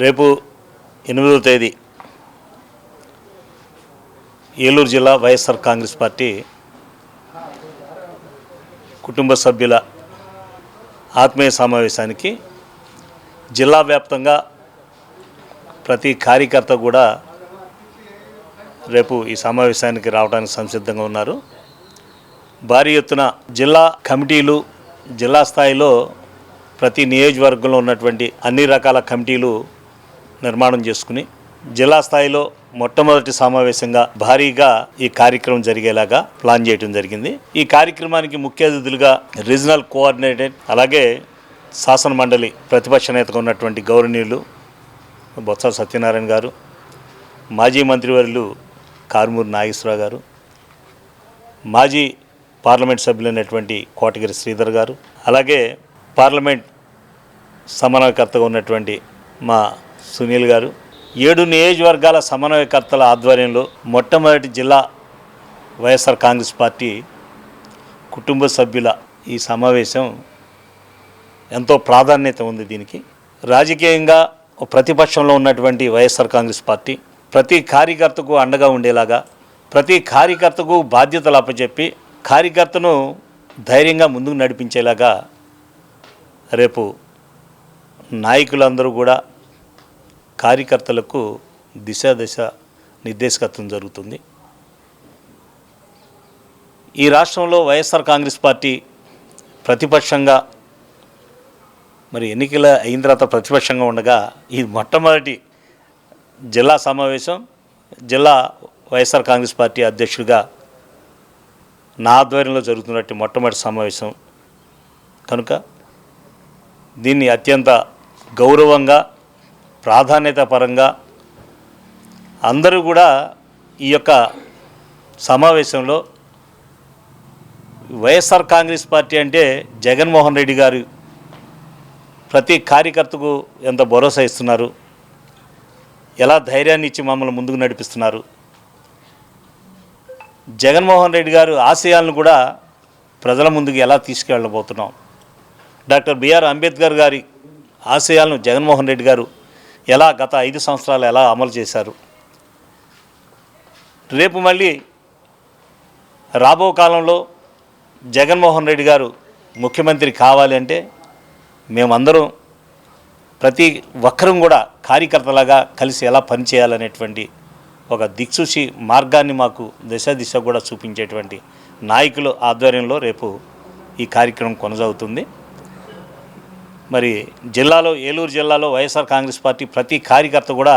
రేపు 8వ తేదీ ఏలూరు జిల్లా వైఎస్ఆర్ కాంగ్రెస్ పార్టీ కుటుంబ సభ్యుల ఆత్మీయ సమావేశానికి జిల్లా వ్యాప్తంగా ప్రతి కార్యకర్త కూడా రేపు ఈ సమావేశానికి రావడానికి సంసిద్ధంగా ఉన్నారు. భారీ ఎత్తున జిల్లా కమిటీలు, జిల్లా స్థాయిలో ప్రతి నియోజకవర్గంలో ఉన్నటువంటి అన్ని రకాల కమిటీలు నిర్మాణం చేసుకుని జిల్లా స్థాయిలో మొట్టమొదటి సమావేశంగా భారీగా ఈ కార్యక్రమం జరిగేలాగా ప్లాన్ చేయడం జరిగింది. ఈ కార్యక్రమానికి ముఖ్య అతిథులుగా రీజనల్ కోఆర్డినేటర్, అలాగే శాసన మండలి ప్రతిపక్ష నేతగా ఉన్నటువంటి గౌరవనీయులు బొత్స సత్యనారాయణ గారు, మాజీ మంత్రివర్యులు కారుమూరి నాగేశ్వరరావు గారు, మాజీ పార్లమెంట్ సభ్యులైనటువంటి కోటగిరి శ్రీధర్ గారు, అలాగే పార్లమెంట్ సమన్వయకర్తగా ఉన్నటువంటి మా సునీల్ గారు, 7 నియోజకవర్గాల సమన్వయకర్తల ఆధ్వర్యంలో మొట్టమొదటి జిల్లా వైఎస్ఆర్ కాంగ్రెస్ పార్టీ కుటుంబ సభ్యుల ఈ సమావేశం ఎంతో ప్రాధాన్యత ఉంది. దీనికి రాజకీయంగా ప్రతిపక్షంలో ఉన్నటువంటి వైఎస్ఆర్ కాంగ్రెస్ పార్టీ ప్రతి కార్యకర్తకు అండగా ఉండేలాగా, ప్రతి కార్యకర్తకు బాధ్యతలు అప్పచెప్పి కార్యకర్తను ధైర్యంగా ముందుకు నడిపించేలాగా రేపు నాయకులందరూ కూడా కార్యకర్తలకు దిశ నిర్దేశకత్వం జరుగుతుంది. ఈ రాష్ట్రంలో వైఎస్ఆర్ కాంగ్రెస్ పార్టీ ప్రతిపక్షంగా మరి ఎన్నికల అయిన తర్వాత ప్రతిపక్షంగా ఉండగా ఈ మొట్టమొదటి జిల్లా సమావేశం, జిల్లా వైఎస్ఆర్ కాంగ్రెస్ పార్టీ అధ్యక్షుడిగా నా ఆధ్వర్యంలో జరుగుతున్నట్టు మొట్టమొదటి సమావేశం కనుక దీన్ని అత్యంత గౌరవంగా, ప్రాధాన్యత పరంగా అందరూ కూడా ఈ యొక్క సమావేశంలో వైఎస్ఆర్ కాంగ్రెస్ పార్టీ అంటే జగన్మోహన్ రెడ్డి గారు ప్రతి కార్యకర్తకు ఎంత భరోసా ఇస్తున్నారు, ఎలా ధైర్యాన్ని ఇచ్చి మమ్మల్ని ముందుకు నడిపిస్తున్నారు, జగన్మోహన్ రెడ్డి గారు ఆశయాలను కూడా ప్రజల ముందుకు ఎలా తీసుకెళ్ళబోతున్నాం, డాక్టర్ బిఆర్ అంబేద్కర్ గారి ఆశయాలను జగన్మోహన్ రెడ్డి గారు ఎలా గత 5 సంవత్సరాలు ఎలా అమలు చేశారు, రేపు మళ్ళీ రాబో కాలంలో జగన్మోహన్ రెడ్డి గారు ముఖ్యమంత్రి కావాలి అంటే మేమందరం ప్రతి ఒక్కరం కూడా కార్యకర్తలాగా కలిసి ఎలా పనిచేయాలనేటువంటి ఒక దిక్సూచి మార్గాన్ని మాకు దిశ కూడా చూపించేటువంటి నాయకుల ఆధ్వర్యంలో రేపు ఈ కార్యక్రమం కొనసాగుతుంది. మరి జిల్లాలో, ఏలూరు జిల్లాలో వైఎస్ఆర్ కాంగ్రెస్ పార్టీ ప్రతి కార్యకర్త కూడా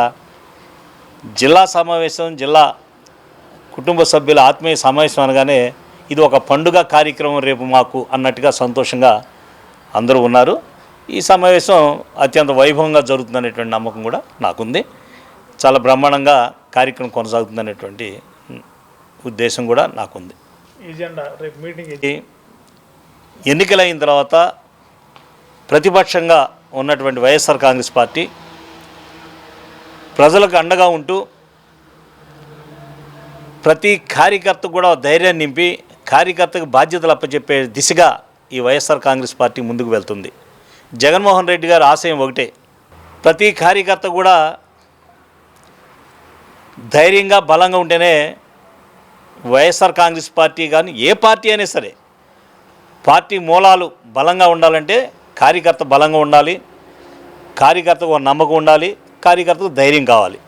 జిల్లా సమావేశం, జిల్లా కుటుంబ సభ్యుల ఆత్మీయ సమావేశం అనగానే ఇది ఒక పండుగ కార్యక్రమం రేపు మాకు అన్నట్టుగా సంతోషంగా అందరూ ఉన్నారు. ఈ సమావేశం అత్యంత వైభవంగా జరుగుతుందనేటువంటి నమ్మకం కూడా నాకుంది. చాలా బ్రహ్మాండంగా కార్యక్రమం కొనసాగుతుందనేటువంటి ఉద్దేశం కూడా నాకుంది. రేపు మీటింగ్ ఎన్నికలైన తర్వాత ప్రతిపక్షంగా ఉన్నటువంటి వైఎస్ఆర్ కాంగ్రెస్ పార్టీ ప్రజలకు అండగా ఉంటూ ప్రతి కార్యకర్త కూడా ధైర్యాన్ని నింపి కార్యకర్తకు బాధ్యతలు అప్పచెప్పే దిశగా ఈ వైఎస్ఆర్ కాంగ్రెస్ పార్టీ ముందుకు వెళ్తుంది. జగన్మోహన్ రెడ్డి గారి ఆశయం ఒకటే, ప్రతి కార్యకర్త కూడా ధైర్యంగా బలంగా ఉంటేనే వైఎస్ఆర్ కాంగ్రెస్ పార్టీ కానీ ఏ పార్టీ అయినా సరే పార్టీ మూలాలు బలంగా ఉండాలంటే కార్యకర్త బలంగా ఉండాలి, కార్యకర్తకు ఒక నమ్మకం ఉండాలి, కార్యకర్తకు ధైర్యం కావాలి.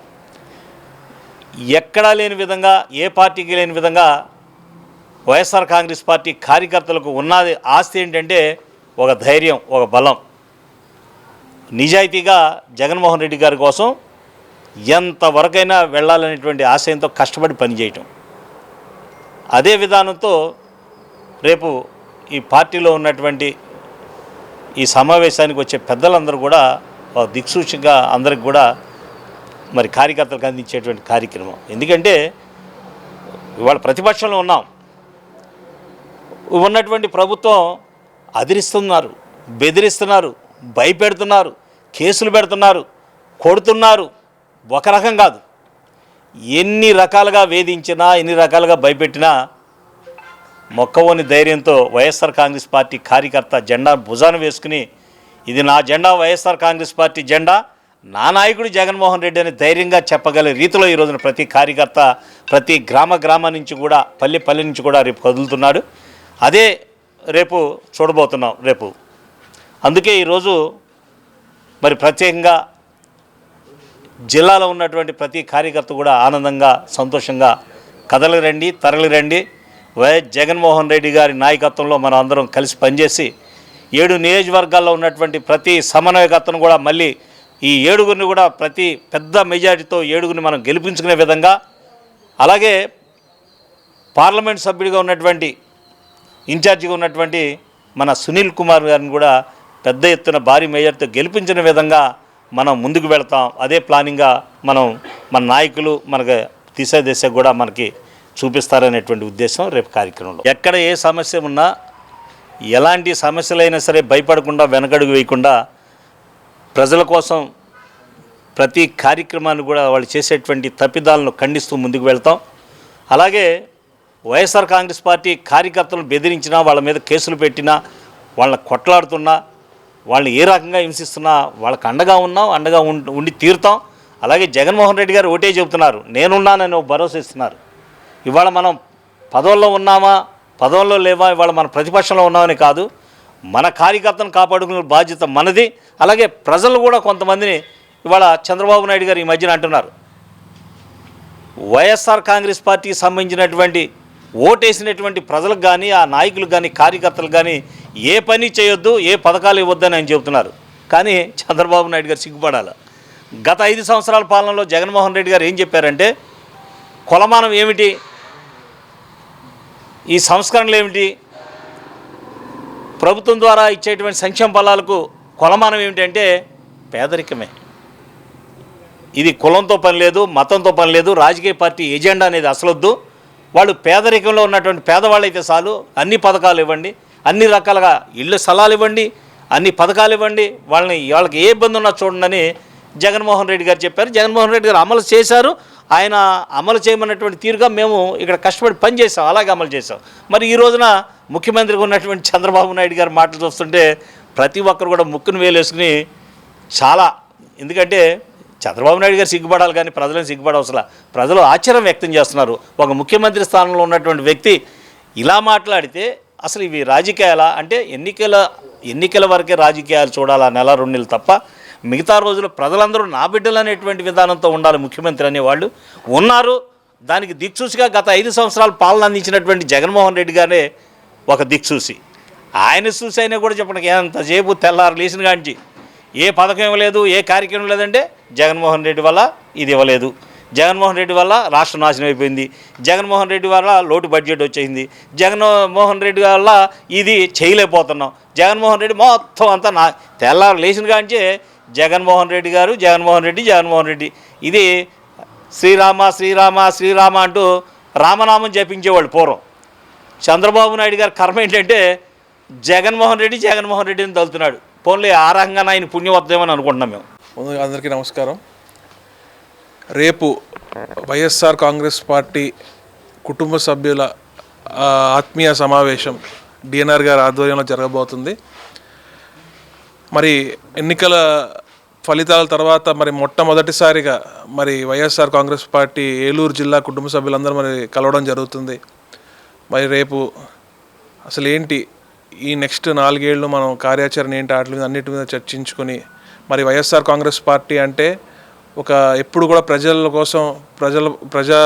ఎక్కడా లేని విధంగా, ఏ పార్టీకి లేని విధంగా వైఎస్ఆర్ కాంగ్రెస్ పార్టీ కార్యకర్తలకు ఉన్నది ఆస్తి ఏంటంటే ఒక ధైర్యం, ఒక బలం. నిజాయితీగా జగన్మోహన్ రెడ్డి గారి కోసం ఎంతవరకైనా వెళ్ళాలనేటువంటి ఆశయంతో కష్టపడి పనిచేయటం. అదే విధానంతో రేపు ఈ పార్టీలో ఉన్నటువంటి ఈ సమావేశానికి వచ్చే పెద్దలందరూ కూడా దిక్సూచిగా అందరికి కూడా మరి కార్యకర్తలకు అందించేటువంటి కార్యక్రమం. ఎందుకంటే ఇవాళ ప్రతిపక్షంలో ఉన్నటువంటి ప్రభుత్వం అదిరిస్తున్నారు, బెదిరిస్తున్నారు, భయపెడుతున్నారు, కేసులు పెడుతున్నారు, కొడుతున్నారు. ఒక రకం కాదు, ఎన్ని రకాలుగా వేధించినా, ఎన్ని రకాలుగా భయపెట్టినా మొక్కవోని ధైర్యంతో వైఎస్ఆర్ కాంగ్రెస్ పార్టీ కార్యకర్త జెండా భుజాన వేసుకుని ఇది నా జెండా, వైఎస్ఆర్ కాంగ్రెస్ పార్టీ జెండా, నా నాయకుడు జగన్మోహన్ రెడ్డి అని ధైర్యంగా చెప్పగల రీతిలో ఈ రోజున ప్రతి కార్యకర్త ప్రతి గ్రామ నుంచి కూడా పల్లె నుంచి కూడా రేపు కదులుతున్నాడు. అదే రేపు చూడబోతున్నాం రేపు. అందుకే ఈరోజు మరి ప్రత్యేకంగా జిల్లాలో ఉన్నటువంటి ప్రతి కార్యకర్త కూడా ఆనందంగా సంతోషంగా కదలిరండి, తరలిరండి. వైఎస్ జగన్మోహన్ రెడ్డి గారి నాయకత్వంలో మనం అందరం కలిసి పనిచేసి 7 నియోజకవర్గాల్లో ఉన్నటువంటి ప్రతి సమన్వయకర్తను కూడా మళ్ళీ ఈ 7గురిని కూడా ప్రతి పెద్ద మెజారిటీతో 7గురిని మనం గెలిపించుకునే విధంగా, అలాగే పార్లమెంట్ సభ్యుడిగా ఉన్నటువంటి ఇన్ఛార్జిగా ఉన్నటువంటి మన సునీల్ కుమార్ గారిని కూడా పెద్ద ఎత్తున భారీ మెజారిటీతో గెలిపించిన విధంగా మనం ముందుకు వెళతాం. అదే ప్లానింగ్గా మన నాయకులు మనకు దిశ కూడా మనకి చూపిస్తారనేటువంటి ఉద్దేశం రేపు కార్యక్రమంలో. ఎక్కడ ఏ సమస్య ఉన్నా, ఎలాంటి సమస్యలైనా సరే భయపడకుండా వెనకడుగు వేయకుండా ప్రజల కోసం ప్రతి కార్యక్రమాన్ని కూడా వాళ్ళు చేసేటువంటి తప్పిదాలను ఖండిస్తూ ముందుకు వెళ్తాం. అలాగే వైఎస్ఆర్ కాంగ్రెస్ పార్టీ కార్యకర్తలను బెదిరించినా, వాళ్ళ మీద కేసులు పెట్టినా, వాళ్ళని కొట్లాడుతున్నా, వాళ్ళని ఏ రకంగా హింసిస్తున్నా వాళ్ళకి అండగా ఉండి తీరుతాం. అలాగే జగన్మోహన్ రెడ్డి గారు ఒకటే చెబుతున్నారు, నేనున్నానని భరోసా ఇస్తున్నారు. ఇవాళ మనం పదవుల్లో ఉన్నామా, పదవుల్లో లేవా, ఇవాళ మన ప్రతిపక్షంలో ఉన్నామని కాదు, మన కార్యకర్తను కాపాడుకునే బాధ్యత మనది. అలాగే ప్రజలు కూడా కొంతమందిని ఇవాళ చంద్రబాబు నాయుడు గారు ఈ మధ్యన అంటున్నారు, వైఎస్ఆర్ కాంగ్రెస్ పార్టీకి సంబంధించినటువంటి ఓటేసినటువంటి ప్రజలకు కానీ, ఆ నాయకులకు కానీ, కార్యకర్తలకు కానీ ఏ పని చేయొద్దు, ఏ పథకాలు ఇవ్వద్దని ఆయన చెబుతున్నారు. కానీ చంద్రబాబు నాయుడు గారు సిగ్గుపడాలి. గత 5 సంవత్సరాల పాలనలో జగన్మోహన్ రెడ్డి గారు ఏం చెప్పారంటే, కొలమానం ఏమిటి, ఈ సంస్కరణలు ఏమిటి, ప్రభుత్వం ద్వారా ఇచ్చేటువంటి సంక్షేమ ఫలాలకు కొలమానం ఏమిటంటే పేదరికమే. ఇది కులంతో పని లేదు, మతంతో పని లేదు, రాజకీయ పార్టీ ఎజెండా అనేది అసలొద్దు. వాళ్ళు పేదరికంలో ఉన్నటువంటి పేదవాళ్ళు అయితే చాలు, అన్ని పథకాలు ఇవ్వండి, అన్ని రకాలుగా ఇళ్ళు స్థలాలు ఇవ్వండి, అన్ని పథకాలు ఇవ్వండి, వాళ్ళకి ఏ ఇబ్బంది ఉన్నా చూడండి జగన్మోహన్ రెడ్డి గారు చెప్పారు. జగన్మోహన్ రెడ్డి గారు అమలు చేశారు. ఆయన అమలు చేయమన్నటువంటి తీరుగా మేము ఇక్కడ కష్టపడి పనిచేసాం, అలాగే అమలు చేసాం. మరి ఈ రోజున ముఖ్యమంత్రిగా ఉన్నటువంటి చంద్రబాబు నాయుడు గారి మాటలు చూస్తుంటే ప్రతి ఒక్కరు కూడా ముక్కును వేలేసుకుని చాలా, ఎందుకంటే చంద్రబాబు నాయుడు గారు సిగ్గుపడాలి కానీ ప్రజలను సిగ్గుపడవసలా. ప్రజలు ఆశ్చర్యం వ్యక్తం చేస్తున్నారు. ఒక ముఖ్యమంత్రి స్థానంలో ఉన్నటువంటి వ్యక్తి ఇలా మాట్లాడితే అసలు ఇవి రాజకీయాలా అంటే, ఎన్నికల వరకే రాజకీయాలు చూడాలా, నెల 2 నెలలు తప్ప మిగతా రోజులు ప్రజలందరూ నా బిడ్డలు అనేటువంటి విధానంతో ఉండాలి ముఖ్యమంత్రి అనేవాళ్ళు ఉన్నారు. దానికి దిక్సూసిగా గత 5 సంవత్సరాలు పాలన అందించినటువంటి జగన్మోహన్ రెడ్డి గారే ఒక దిక్సూసి. ఆయన చూసి అయినా కూడా చెప్పడానికి ఎంతసేపు తెల్లారు లేచిన కాంచి ఏ పథకం ఇవ్వలేదు, ఏ కార్యక్రమం లేదంటే జగన్మోహన్ రెడ్డి వల్ల ఇది ఇవ్వలేదు, జగన్మోహన్ రెడ్డి వల్ల రాష్ట్రం నాశనం అయిపోయింది, జగన్మోహన్ రెడ్డి వల్ల లోటు బడ్జెట్ వచ్చేసింది, జగన్మోహన్ రెడ్డి వల్ల ఇది చేయలేకపోతున్నాం, జగన్మోహన్ రెడ్డి మొత్తం అంతా తెల్లారు లేచిన కాంచే జగన్మోహన్ రెడ్డి గారు, జగన్మోహన్ రెడ్డి ఇది శ్రీరామ శ్రీరామ శ్రీరామ అంటూ రామనామం జపించేవాళ్ళు పూర్వం. చంద్రబాబు నాయుడు గారి కర్మ ఏంటంటే జగన్మోహన్ రెడ్డిని తలుతున్నాడు. పోన్లే ఆ రకంగా ఆయన పుణ్యం వద్దామని అనుకుంటున్నాం మేము. ముందుగా అందరికీ నమస్కారం. రేపు వైఎస్ఆర్ కాంగ్రెస్ పార్టీ కుటుంబ సభ్యుల ఆత్మీయ సమావేశం డిఎన్ఆర్ గారి ఆధ్వర్యంలో జరగబోతుంది. మరి ఎన్నికల ఫలితాల తర్వాత మరి మొట్టమొదటిసారిగా మరి వైఎస్ఆర్ కాంగ్రెస్ పార్టీ ఏలూరు జిల్లా కుటుంబ సభ్యులందరూ మరి కలవడం జరుగుతుంది. మరి రేపు అసలు ఏంటి ఈ నెక్స్ట్ 4 ఏళ్ళు మనం కార్యాచరణ ఏంటి, వాటి మీద అన్నిటి మీద చర్చించుకొని, మరి వైఎస్ఆర్ కాంగ్రెస్ పార్టీ అంటే ఎప్పుడు కూడా ప్రజల కోసం ప్రజా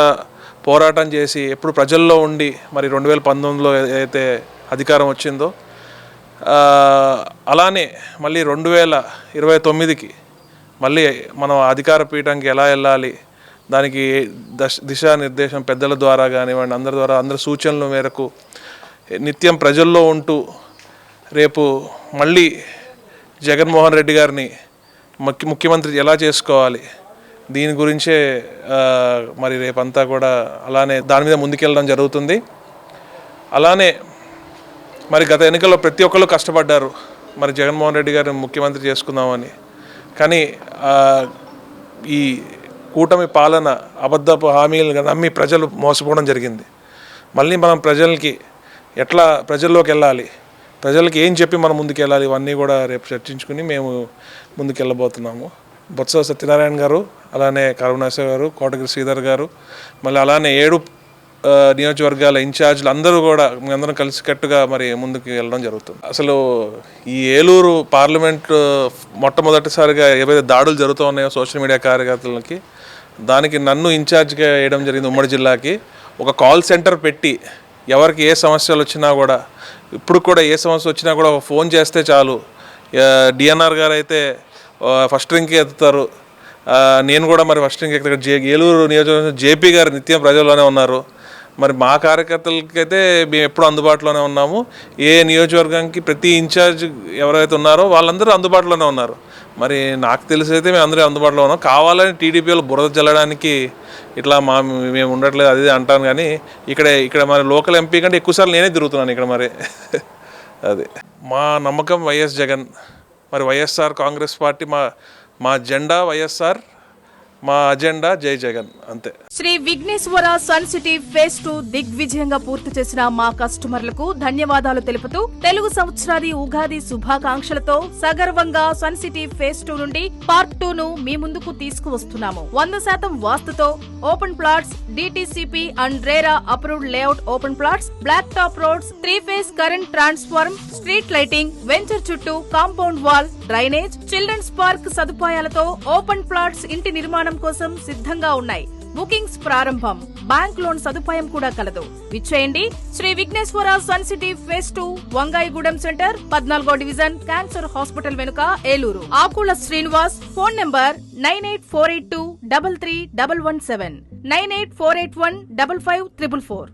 పోరాటం చేసి ఎప్పుడు ప్రజల్లో ఉండి మరి 2019లో ఏదైతే అధికారం వచ్చిందో అలానే మళ్ళీ 2029కి మళ్ళీ మనం అధికార పీఠంకి ఎలా వెళ్ళాలి, దానికి దిశానిర్దేశం పెద్దల ద్వారా కానివ్వండి, అందరి సూచనల మేరకు నిత్యం ప్రజల్లో ఉంటూ రేపు మళ్ళీ జగన్మోహన్ రెడ్డి గారిని ముఖ్యమంత్రి ఎలా చేసుకోవాలి దీని గురించే మరి రేపంతా కూడా అలానే దాని మీద ముందుకెళ్ళడం జరుగుతుంది. అలానే మరి గత ఎన్నికల్లో ప్రతి ఒక్కరు కష్టపడ్డారు మరి జగన్మోహన్ రెడ్డి గారిని ముఖ్యమంత్రి చేసుకుందామని. కానీ ఈ కూటమి పాలన అబద్ధపు హామీలు నమ్మి ప్రజలు మోసపోవడం జరిగింది. మళ్ళీ మనం ప్రజలకి ఎట్లా ప్రజల్లోకి వెళ్ళాలి, ప్రజలకి ఏం చెప్పి మనం ముందుకెళ్ళాలి, ఇవన్నీ కూడా రేపు చర్చించుకుని మేము ముందుకెళ్ళబోతున్నాము. బొత్స సత్యనారాయణ గారు, అలానే కరుణాశ్వర గారు, కోటగిరి శ్రీధర్ గారు, మళ్ళీ అలానే 7 నియోజకవర్గాల ఇన్ఛార్జీలు అందరూ కూడా మేమందరం కలిసికట్టుగా మరి ముందుకు వెళ్ళడం జరుగుతుంది. అసలు ఈ ఏలూరు పార్లమెంట్ మొట్టమొదటిసారిగా ఏవైతే దాడులు జరుగుతూ ఉన్నాయో సోషల్ మీడియా కార్యకర్తలకి, దానికి నన్ను ఇన్ఛార్జ్గా వేయడం జరిగింది. ఉమ్మడి జిల్లాకి ఒక కాల్ సెంటర్ పెట్టి ఎవరికి ఏ సమస్యలు వచ్చినా కూడా, ఇప్పుడు కూడా ఏ సమస్య వచ్చినా కూడా ఫోన్ చేస్తే చాలు. డిఎన్ఆర్ గారు అయితే ఫస్ట్ రింగ్కి ఎత్తుతారు, నేను కూడా మరి ఫస్ట్ రింగ్కి ఎత్తుతాను. ఏలూరు నియోజకవర్గం జేపీ గారు నిత్యం ప్రజల్లోనే ఉన్నారు. మరి మా కార్యకర్తలకైతే మేము ఎప్పుడు అందుబాటులోనే ఉన్నాము. ఏ నియోజకవర్గానికి ప్రతి ఇన్ఛార్జ్ ఎవరైతే ఉన్నారో వాళ్ళందరూ అందుబాటులోనే ఉన్నారు. మరి నాకు తెలిసి అయితే మేము అందరూ అందుబాటులో ఉన్నాం. కావాలని టీడీపీలో బురద జల్లడానికి ఇట్లా మేము ఉండట్లేదు అది అంటాను, కానీ ఇక్కడ మరి లోకల్ ఎంపీ కంటే ఎక్కువసార్లు నేనే తిరుగుతున్నాను ఇక్కడ. మరి అది మా నమ్మకం వైఎస్ జగన్. మరి వైఎస్ఆర్ కాంగ్రెస్ పార్టీ మా జెండా వైఎస్ఆర్, మా అజెండా జై జగన్, అంతే. Sri Vighneshwara sun city phase 2 దిగ్విజయంగా పూర్తి చేసిన మా కస్టమర్లకు ధన్యవాదాలు తెలుపుతూ తెలుగు సంవత్సరాది ఉగాది శుభాకాంక్షలతో సగర్వంగా సన్ సిటీ ఫేజ్ 2 నుండి పార్ట్ 2 ను మీ ముందుకు తీసుకువస్తున్నాము. 100% వాస్తుతో open plots, DTCP and RERA approved layout open plots, black top roads, 3-phase current transform, street lighting, venture చుట్టూ compound wall, drainage, children's park సదుపాయాలతో ఓపెన్ ప్లాట్స్ ఇంటి నిర్మాణం కోసం సిద్ధంగా ఉన్నాయి. బుకింగ్స్ ప్రారంభం. బ్యాంక్ లోన్ సదుపాయం కూడా కలదు. విచ్చేయండి Shri Vighneshwara sun city phase 2, Vangayigudem centre, 14వ డివిజన్, క్యాన్సర్ హాస్పిటల్ వెనుక, ఏలూరు. ఆకుల శ్రీనివాస్. Phone number 9848233117, 9848155544.